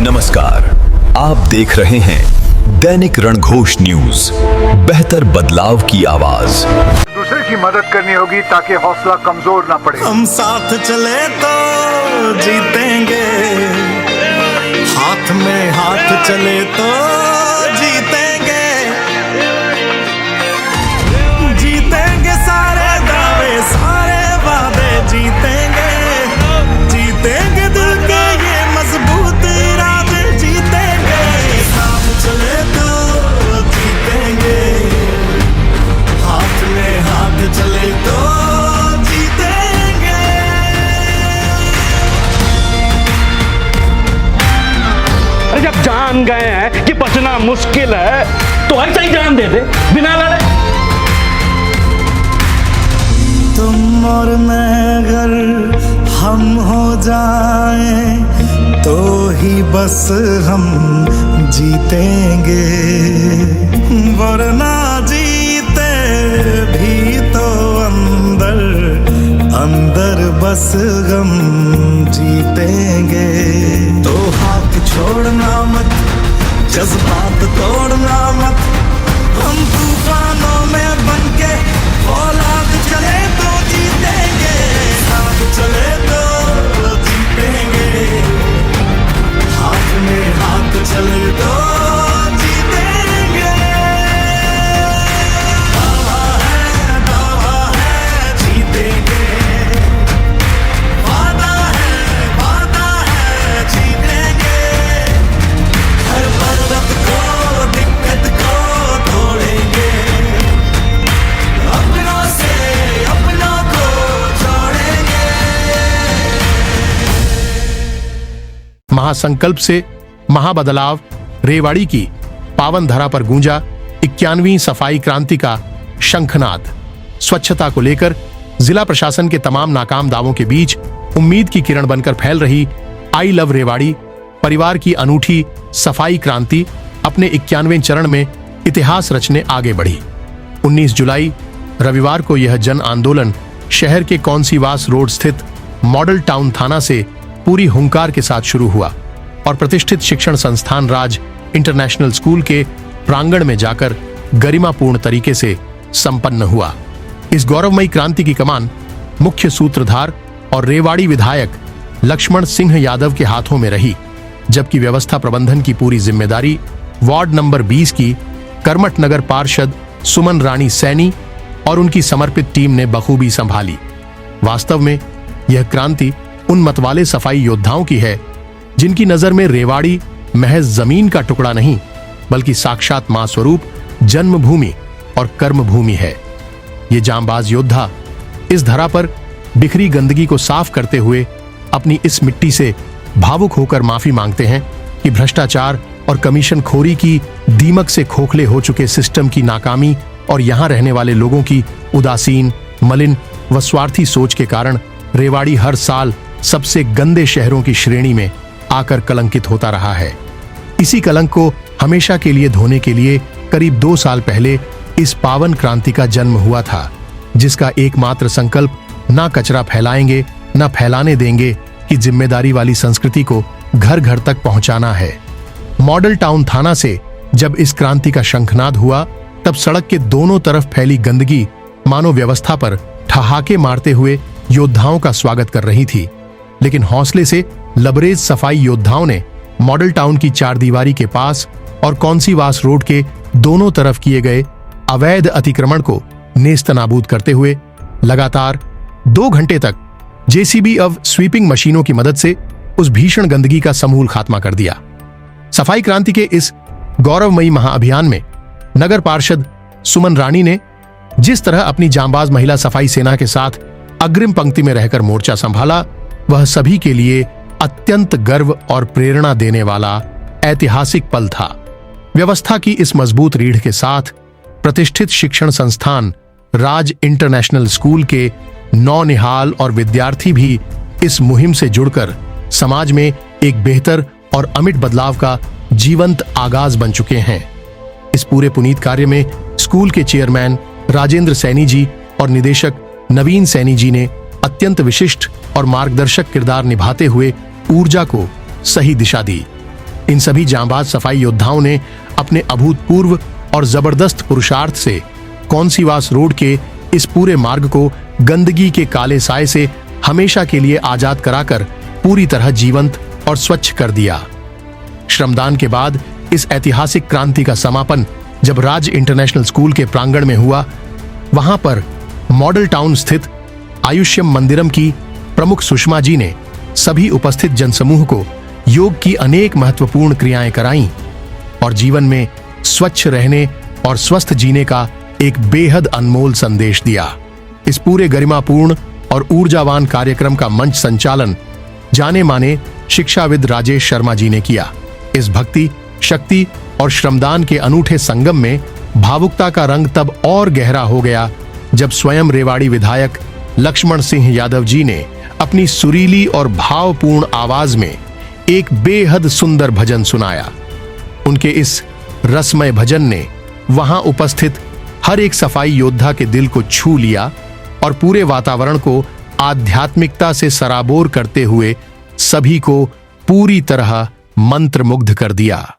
नमस्कार, आप देख रहे हैं दैनिक रणघोष न्यूज, बेहतर बदलाव की आवाज। दूसरे की मदद करनी होगी ताकि हौसला कमजोर ना पड़े। हम साथ चले तो जीतेंगे, हाथ में हाथ चले तो जीतेंगे, जीतेंगे सारे दावे सारे वादे, जीतेंगे जीतेंगे दिल के ये मजबूत इरादे, जीतेंगे साथ चले तो जीतेंगे, हाथ में हाथ चले तो जीतेंगे। अरे जब जान गए हैं कि बचना मुश्किल है तो ऐसा ही जान दे दे बिना लड़े। तुम और मैं अगर हम हो जाएं तो ही बस हम जीतेंगे, वरना जीते भी तो अंदर अंदर बस गम जीतेंगे। तो हाथ छोड़ना मत, जज्बात तोड़ना मत, हम तूफानों में बनके औलाद चले तो जीतेंगे, साथ चले तो जीतेंगे, हाथ में हाथ चले तो जीतेंगे। दावा है जीतेंगे, वादा है जीतेंगे, हर पर्वत को दिक्कत को तोड़ेंगे, अपनों से अपनों को जोड़ेंगे। महासंकल्प से महाबदलाव रेवाड़ी की पावन धरा पर गूंजा 91वीं सफाई क्रांति का शंखनाद। स्वच्छता को लेकर जिला प्रशासन के तमाम नाकाम दावों के बीच उम्मीद की किरण बनकर फैल रही आई लव रेवाड़ी परिवार की अनूठी सफाई क्रांति अपने 91वें चरण में इतिहास रचने आगे बढ़ी। 19 जुलाई रविवार को यह जन आंदोलन शहर के कौंसीवास रोड स्थित मॉडल टाउन थाना से पूरी हुंकार के साथ शुरू हुआ और प्रतिष्ठित शिक्षण संस्थान राज इंटरनेशनल स्कूल के प्रांगण में जाकर गरिमापूर्ण तरीके से संपन्न हुआ। इस गौरवमयी क्रांति की कमान मुख्य सूत्रधार और रेवाड़ी विधायक लक्ष्मण सिंह यादव के हाथों में रही, जबकि व्यवस्था प्रबंधन की पूरी जिम्मेदारी वार्ड नंबर 20 की कर्मठ नगर पार्षद सुमन रानी सैनी और उनकी समर्पित टीम ने बखूबी संभाली। वास्तव में यह क्रांति उन मतवाले सफाई योद्धाओं की है जिनकी नजर में रेवाड़ी महज जमीन का टुकड़ा नहीं बल्कि साक्षात मां स्वरूप जन्मभूमि और कर्मभूमि है। ये जांबाज योद्धा इस धरा पर बिखरी गंदगी को साफ करते हुए अपनी इस मिट्टी से भावुक होकर माफी मांगते हैं कि भ्रष्टाचार और कमीशन खोरी की दीमक से खोखले हो चुके सिस्टम की नाकामी और यहां रहने वाले लोगों की उदासीन, मलिन व स्वार्थी सोच के कारण रेवाड़ी हर साल सबसे गंदे शहरों की श्रेणी में आकर कलंकित होता रहा है। इसी कलंक को हमेशा के लिए धोने के लिए करीब 2 साल पहले इस पावन क्रांति का जन्म हुआ था, जिसका एकमात्र संकल्प ना कचरा फैलाएंगे न फैलाने देंगे की जिम्मेदारी वाली संस्कृति को घर घर तक पहुंचाना है। मॉडल टाउन थाना से जब इस क्रांति का शंखनाद हुआ तब सड़क के दोनों तरफ फैली गंदगी मानो व्यवस्था पर ठहाके मारते हुए योद्धाओं का स्वागत कर रही थी, लेकिन हौसले से लबरेज सफाई योद्धाओं ने मॉडल टाउन की चारदीवारी के पास और कौंसीवास रोड के दोनों तरफ किए गए अवैध अतिक्रमण को नेस्तनाबूद करते हुए लगातार 2 घंटे तक जेसीबी of स्वीपिंग मशीनों की मदद से उस भीषण गंदगी का समूल खात्मा कर दिया। सफाई क्रांति के इस गौरवमयी महाअभियान में नगर पार्षद सुमन रानी ने जिस तरह अपनी जांबाज महिला सफाई सेना के साथ अग्रिम पंक्ति में रहकर मोर्चा संभाला, वह सभी के लिए अत्यंत गर्व और प्रेरणा देने वाला ऐतिहासिक पल था। व्यवस्था की इस मजबूत रीढ़ के साथ प्रतिष्ठित शिक्षण संस्थान राज इंटरनेशनल स्कूल के नौनिहाल और विद्यार्थी भी इस मुहिम से जुड़कर समाज में एक बेहतर और अमिट बदलाव का जीवंत आगाज बन चुके हैं। इस पूरे पुनीत कार्य में स्कूल के चेयरमैन राजेंद्र सैनी जी और निदेशक नवीन सैनी जी ने अत्यंत विशिष्ट और मार्गदर्शक किरदार निभाते हुए ऊर्जा को सही दिशा दी। इन सभी जांबाज सफाई योद्धाओं ने अपने अभूतपूर्व और जबरदस्त पुरुषार्थ से कौंसीवास रोड के इस पूरे मार्ग को गंदगी के काले साए से हमेशा के लिए आजाद कराकर पूरी तरह जीवंत और स्वच्छ कर दिया। श्रमदान के बाद इस ऐतिहासिक क्रांति का समापन जब राज इंटरनेशनल स्कूल के प्रांगण में हुआ, वहां पर मॉडल टाउन स्थित आयुष्यम मंदिरम की प्रमुख सुषमा जी ने सभी उपस्थित जनसमूह को योग की अनेक महत्वपूर्ण क्रियाएं कराईं और जीवन में स्वच्छ रहने और स्वस्थ जीने का एक बेहद अनमोल संदेश दिया। इस पूरे गरिमापूर्ण और ऊर्जावान कार्यक्रम का मंच संचालन जाने माने शिक्षाविद राजेश शर्मा जी ने किया। इस भक्ति, शक्ति और श्रमदान के अनूठे संगम में भावुकता का रंग तब और गहरा हो गया जब स्वयं रेवाड़ी विधायक लक्ष्मण सिंह यादव जी ने अपनी सुरीली और भावपूर्ण आवाज में एक बेहद सुंदर भजन सुनाया। उनके इस रसमय भजन ने वहां उपस्थित हर एक सफाई योद्धा के दिल को छू लिया और पूरे वातावरण को आध्यात्मिकता से सराबोर करते हुए सभी को पूरी तरह मंत्रमुग्ध कर दिया।